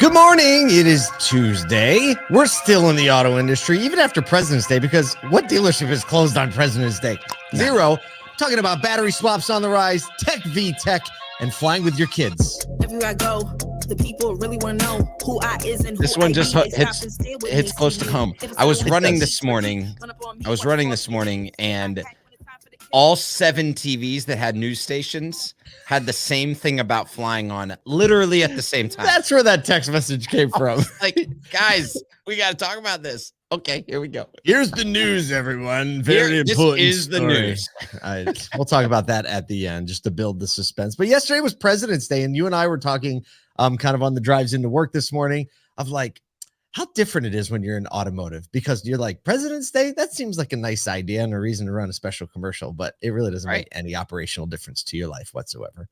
Good morning. It is Tuesday. We're still in the auto industry, even after President's Day, because what dealership is closed on President's Day? Zero. Talking about battery swaps on the rise, tech v tech, and flying with your kids. Everywhere I go, the people really want to know who I is and who This one just I hits close to home. I was running this morning. And all 7 TVs that had news stations had the same thing about flying on literally at the same time. That's where that text message came from. Like, guys, we got to talk about this. Okay, here we go. Here's the news, everyone. Very important. This is the news. We'll talk about that at the end, just to build the suspense. But yesterday was President's Day, and you and I were talking kind of on the drives into work this morning of like how different it is when you're in automotive, because you're like, President's Day, that seems like a nice idea and a reason to run a special commercial, but it really doesn't make any operational difference to your life whatsoever.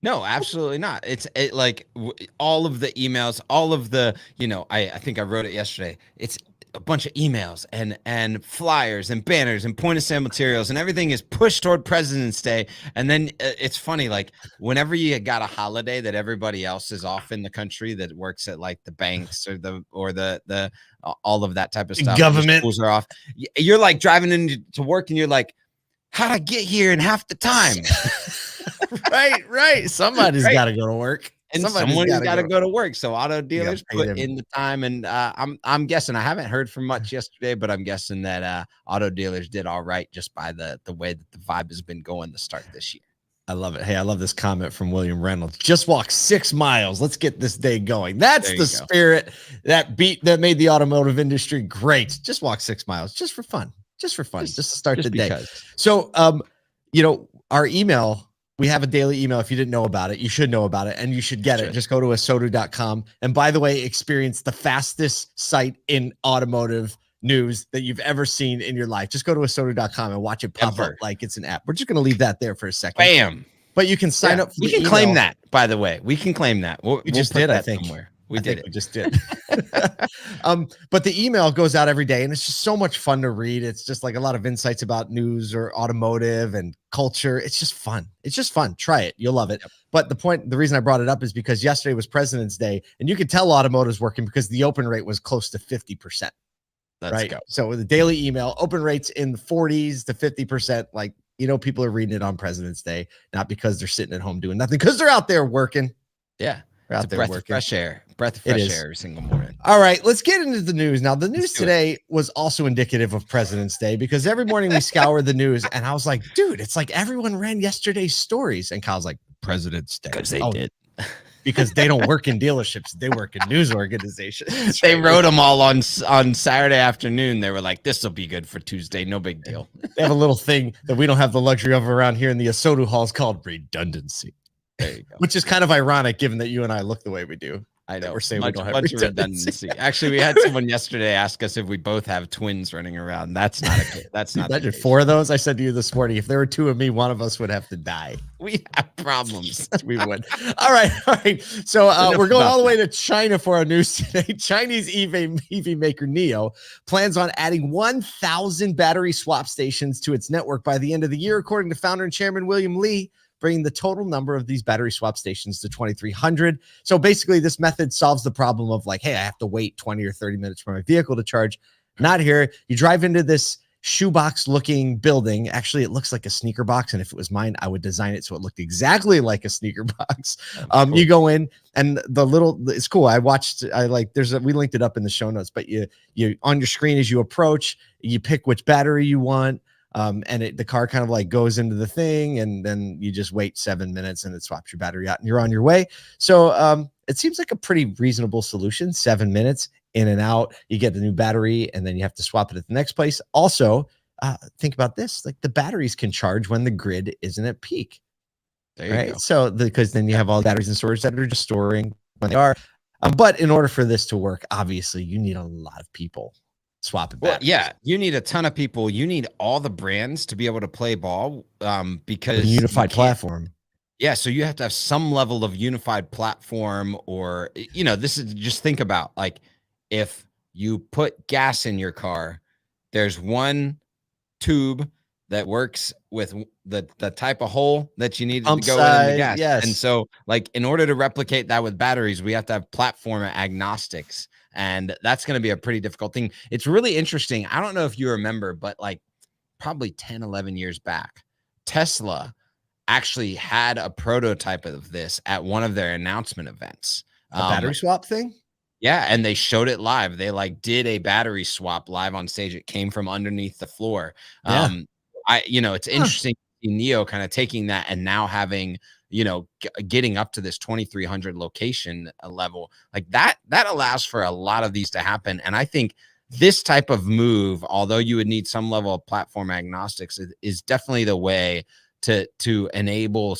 No, absolutely not. Like all of the emails, all of the, I think I wrote it yesterday. It's a bunch of emails and flyers and banners and point of sale materials, and everything is pushed toward President's Day. And then it's funny, like whenever you got a holiday that everybody else is off in the country that works at like the banks or the all of that type of stuff, government schools are off. You're like driving into work and you're like, how'd I get here in half the time? Right. Somebody's got to go to work. And someone's got to go to work. So auto dealers put in the time, and I'm guessing, I haven't heard from much yesterday, but I'm guessing that auto dealers did all right just by the way that the vibe has been going to start this year. I love it. Hey, I love this comment from William Reynolds. Just walk 6 miles. Let's get this day going. That's the spirit that made the automotive industry great. Just walk 6 miles, just for fun, just to start the day. So, our email. We have a daily email. If you didn't know about it, you should know about it, and you should get it. Just go to asodu.com. And by the way, experience the fastest site in automotive news that you've ever seen in your life. Just go to asodu.com and watch it pop up like it's an app. We're just going to leave that there for a second. Bam. But you can sign up. We can claim that, by the way. We can claim that. We just did, I think. Somewhere. We just did. But the email goes out every day, and it's just so much fun to read. It's just like a lot of insights about news or automotive and culture. It's just fun. Try it. You'll love it. Yep. But the reason I brought it up is because yesterday was President's Day, and you could tell automotive's working because the open rate was close to 50%. Let's go. So with the daily email, open rates in the 40s to 50%, like, people are reading it on President's Day, not because they're sitting at home doing nothing, because they're out there working. Yeah. Out there breath of fresh air every single morning. All right, let's get into the news. Now, the news today was also indicative of President's Day, because every morning we scour the news, and I was like, dude, it's like everyone ran yesterday's stories. And Kyle's like, President's Day. Because they did. Because they don't work in dealerships. They work in news organizations. They wrote them all on Saturday afternoon. They were like, this will be good for Tuesday. No big deal. They have a little thing that we don't have the luxury of around here in the Asodu halls called redundancy. There you go. Which is kind of ironic, given that you and I look the way we do. I know. We're saying we don't have redundancy. Actually, we had someone yesterday ask us if we both have twins running around. That's not okay. That's not. Imagine 4 of those. I said to you this morning, if there were 2 of me, one of us would have to die. We have problems. We would. All right. So we're going all the way to China for our news today. Chinese EV maker NIO plans on adding 1,000 battery swap stations to its network by the end of the year, according to founder and chairman William Li, bringing the total number of these battery swap stations to 2,300. So basically, this method solves the problem of like, hey, I have to wait 20 or 30 minutes for my vehicle to charge. Not here. You drive into this shoebox-looking building. Actually, it looks like a sneaker box, and if it was mine, I would design it so it looked exactly like a sneaker box. Cool. You go in, and it's cool. We linked it up in the show notes, but you on your screen as you approach, you pick which battery you want. And the car kind of like goes into the thing, and then you just wait 7 minutes and it swaps your battery out and you're on your way. So it seems like a pretty reasonable solution. 7 minutes in and out, you get the new battery, and then you have to swap it at the next place. Also, think about this, like the batteries can charge when the grid isn't at peak. There you go. So because then you have all the batteries in storage that are just storing when they are. But in order for this to work, obviously you need a lot of people swap it back. Well, yeah, you need a ton of people. You need all the brands to be able to play ball, because a unified platform. Yeah, so you have to have some level of unified platform, or this is, just think about, like, if you put gas in your car, there's one tube that works with the type of hole that you need to Pump go in the size, gas. yes. And so, like, in order to replicate that with batteries, we have to have platform agnostics, and that's going to be a pretty difficult thing. It's really interesting. I don't know if you remember, but like probably 10, 11 years back, Tesla actually had a prototype of this at one of their announcement events. A battery swap thing? Yeah, and they showed it live. They like did a battery swap live on stage. It came from underneath the floor. Yeah. It's interesting to see Neo kind of taking that and now having, getting up to this 2,300 location level. Like that allows for a lot of these to happen. And I think this type of move, although you would need some level of platform agnostics, is definitely the way to enable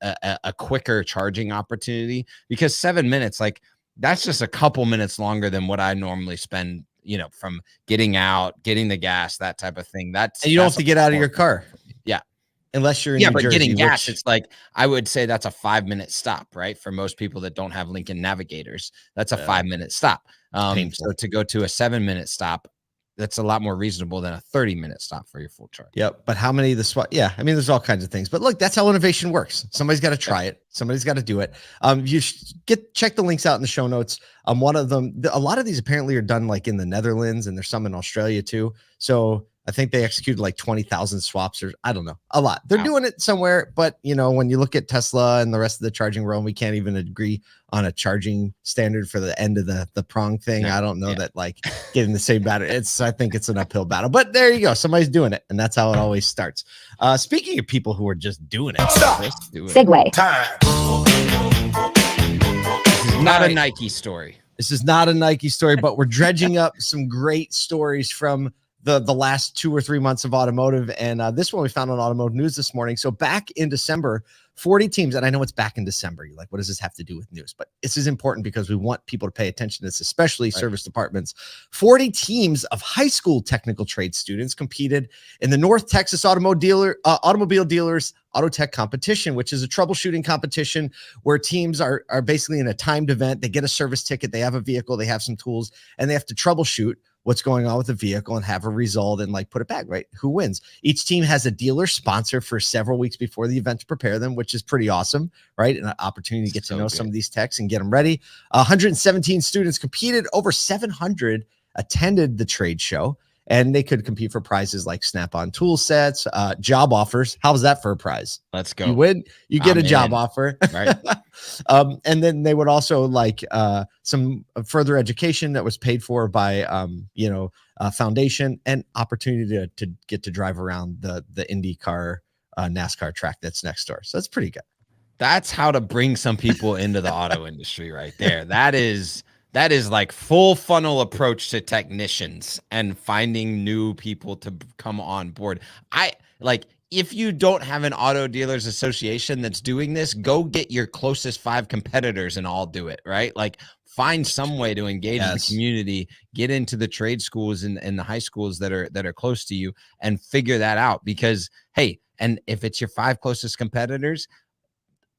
a quicker charging opportunity, because 7 minutes, like, that's just a couple minutes longer than what I normally spend, from getting out, getting the gas, that type of thing. And you don't have to get out of your car. Yeah. Unless you're in New but Jersey, getting gas, it's like, I would say that's a 5-minute stop, right? For most people that don't have Lincoln Navigators, that's a 5-minute stop. So to go to a 7-minute stop, that's a lot more reasonable than a 30-minute stop for your full charge. Yep. But how many of the swap? Yeah. I mean, there's all kinds of things, but look, that's how innovation works. Somebody's got to try it. Somebody's got to do it. You check the links out in the show notes. One of them, a lot of these apparently are done like in the Netherlands, and there's some in Australia too. So I think they executed like 20,000 swaps, or I don't know, a lot. They're doing it somewhere, but when you look at Tesla and the rest of the charging realm, we can't even agree on a charging standard for the end of the prong thing. No. I don't know that like getting the same battery. I think it's an uphill battle, but there you go. Somebody's doing it, and that's how it always starts. Speaking of people who are just doing it, segue Time. This is not a Nike story. This is not a Nike story, but we're dredging up some great stories from the last 2 or 3 months of automotive. And this one we found on Automotive News this morning. So back in December, 40 teams, and I know it's back in December. You're like, what does this have to do with news? But this is important because we want people to pay attention to this, especially service departments. 40 teams of high school technical trade students competed in the North Texas Automobile Dealers Auto Tech competition, which is a troubleshooting competition where teams are basically in a timed event. They get a service ticket, they have a vehicle, they have some tools, and they have to troubleshoot what's going on with the vehicle and have a result and like put it back, right? Who wins? Each team has a dealer sponsor for several weeks before the event to prepare them, which is pretty awesome, right? An opportunity to get to know some of these techs and get them ready. 117 students competed. Over 700 attended the trade show, and they could compete for prizes like Snap-on tool sets, job offers. How's that for a prize? Let's go. You win, you get a job offer. Right. And then they would also like some further education that was paid for by foundation, and opportunity to get to drive around the IndyCar NASCAR track that's next door. So that's pretty good. That's how to bring some people into the auto industry right there. That is like full funnel approach to technicians and finding new people to come on board. If you don't have an auto dealers association that's doing this, go get your closest 5 competitors and all do it, right? Like, find some way to engage the community, get into the trade schools and the high schools that are close to you, and figure that out. Because, hey, and if it's your 5 closest competitors,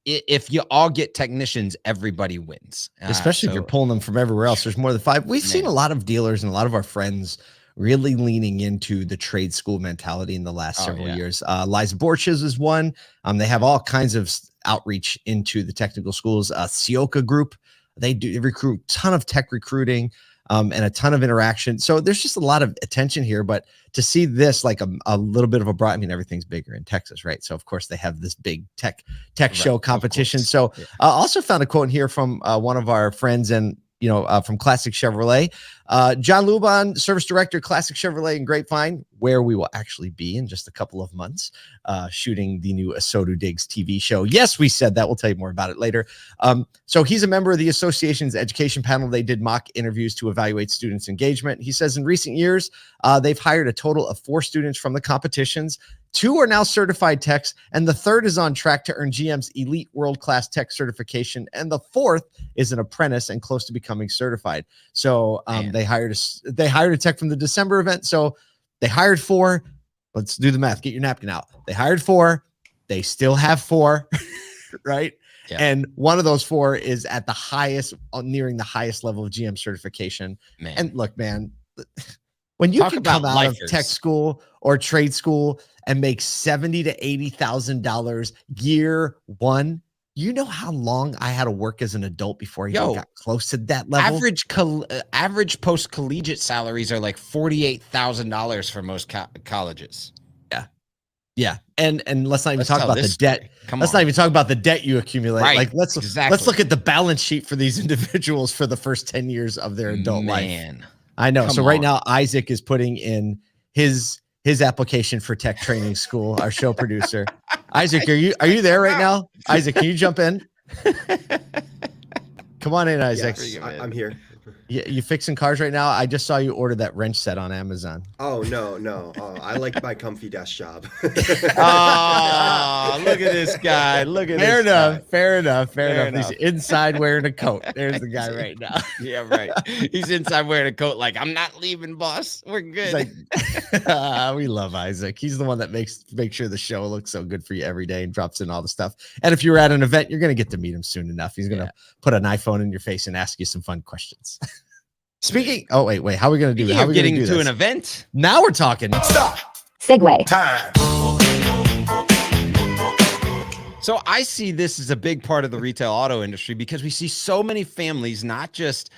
if you all get technicians, everybody wins. Especially if you're pulling them from everywhere else. There's more than 5. We've seen a lot of dealers and a lot of our friends really leaning into the trade school mentality in the last several years. Liza Borches is one. They have all kinds of outreach into the technical schools. Sioka Group, they recruit a ton of tech recruiting and a ton of interaction. So there's just a lot of attention here. But to see this, like a little bit of a broad, I mean, everything's bigger in Texas, right? So of course they have this big tech show competition. So I also found a quote in here from one of our friends and from Classic Chevrolet, John Luban, service director, Classic Chevrolet in Grapevine, where we will actually be in just a couple of months, shooting the new Asodu Diggs TV show. Yes, we said that. We'll tell you more about it later. So he's a member of the association's education panel. They did mock interviews to evaluate students' engagement. He says in recent years, they've hired a total of 4 students from the competitions. 2 are now certified techs, and the 3rd is on track to earn GM's elite world-class tech certification, and the 4th is an apprentice and close to becoming certified. So they hired a tech from the December event. So they hired 4. Let's do the math. Get your napkin out. They hired 4. They still have 4, right? Yeah. And one of those 4 is at the highest, nearing the highest level of GM certification. And look, man, When you Talk can about come out of lifers. tech school or trade school and make $70,000 to $80,000 year one, you know how long I had to work as an adult before I even got close to that level? Average post collegiate salaries are like $48,000 for most colleges. Yeah. And let's not even talk about the debt. Let's not even talk about the debt you accumulate. Right. Like let's look at the balance sheet for these individuals for the first 10 years of their adult life. I know. So right now Isaac is putting in his application for tech training school, our show producer. Isaac, are you there right now? Isaac, can you jump in? Come on in, Isaac. Yes, I'm here. You fixing cars right now? I just saw you order that wrench set on Amazon. Oh, no. I like my comfy desk job. Oh, look at this guy. Look at Fair this enough. guy. Fair enough. He's inside wearing a coat. There's the guy right now. Yeah, right. He's inside wearing a coat like, I'm not leaving, boss. We're good. Like, we love Isaac. He's the one that makes sure the show looks so good for you every day and drops in all the stuff. And if you're at an event, you're going to get to meet him soon enough. He's going to put an iPhone in your face and ask you some fun questions. Speaking. Oh, wait. How are we going to do that? How are we getting to an event? Now we're talking. Stop. Segue. Time. So I see this as a big part of the retail auto industry because we see so many families not just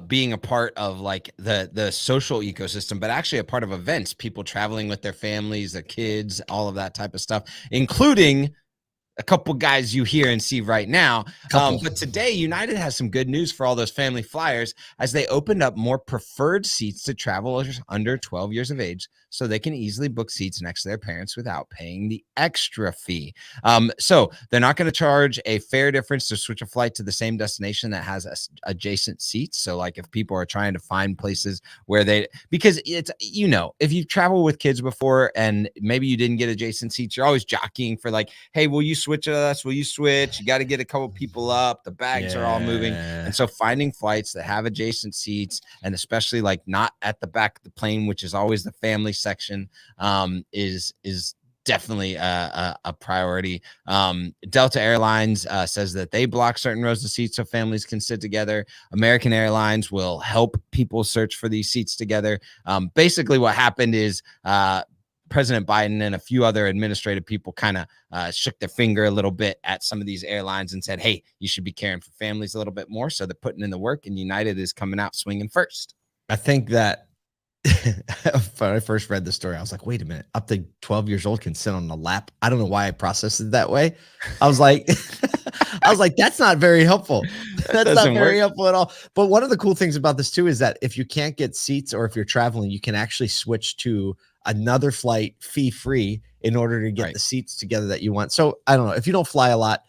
being a part of like the social ecosystem, but actually a part of events, people traveling with their families, their kids, all of that type of stuff, including a couple guys you hear and see right now. But today, United has some good news for all those family flyers as they opened up more preferred seats to travelers under 12 years of age so they can easily book seats next to their parents without paying the extra fee. So they're not going to charge a fare difference to switch a flight to the same destination that has adjacent seats. So like if people are trying to find places where because it's, if you've traveled with kids before and maybe you didn't get adjacent seats, you're always jockeying for like, hey, will you switch with us? Will you switch? You got to get a couple people up. The bags are all moving. And so finding flights that have adjacent seats and especially like not at the back of the plane, which is always the family section, is definitely a priority. Delta Airlines says that they block certain rows of seats so families can sit together. American Airlines will help people search for these seats together. Basically what happened is President Biden and a few other administrative people kind of shook their finger a little bit at some of these airlines and said, hey, you should be caring for families a little bit more. So they're putting in the work and United is coming out swinging first. I think that when I first read the story, I was like, wait a minute, up to 12 years old can sit on the lap. I don't know why I processed it that way. I was like, that's not very helpful. That's not very helpful at all. But one of the cool things about this too is that if you can't get seats or if you're traveling, you can actually switch to another flight fee-free in order to get the seats together that you want. So I don't know if you don't fly a lot,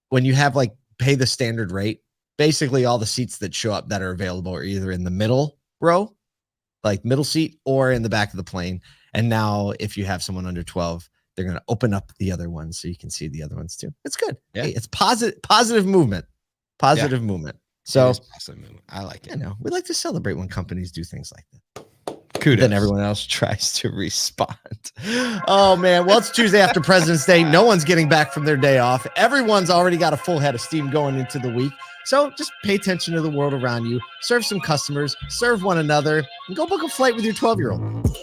when you have like pay the standard rate, basically all the seats that show up that are available are either in the middle row, like middle seat, or in the back of the plane. And now if you have someone under 12, they're going to open up the other ones so you can see the other ones too. It's good. Yeah. Hey, it's positive movement. Positive movement. So I like it. We like to celebrate when companies do things like that. Kudos. Then everyone else tries to respond. Oh man. Well, it's Tuesday after President's Day. No one's getting back from their day off. Everyone's already got a full head of steam going into the week. So just pay attention to the world around you, serve some customers, serve one another, and go book a flight with your 12-year-old.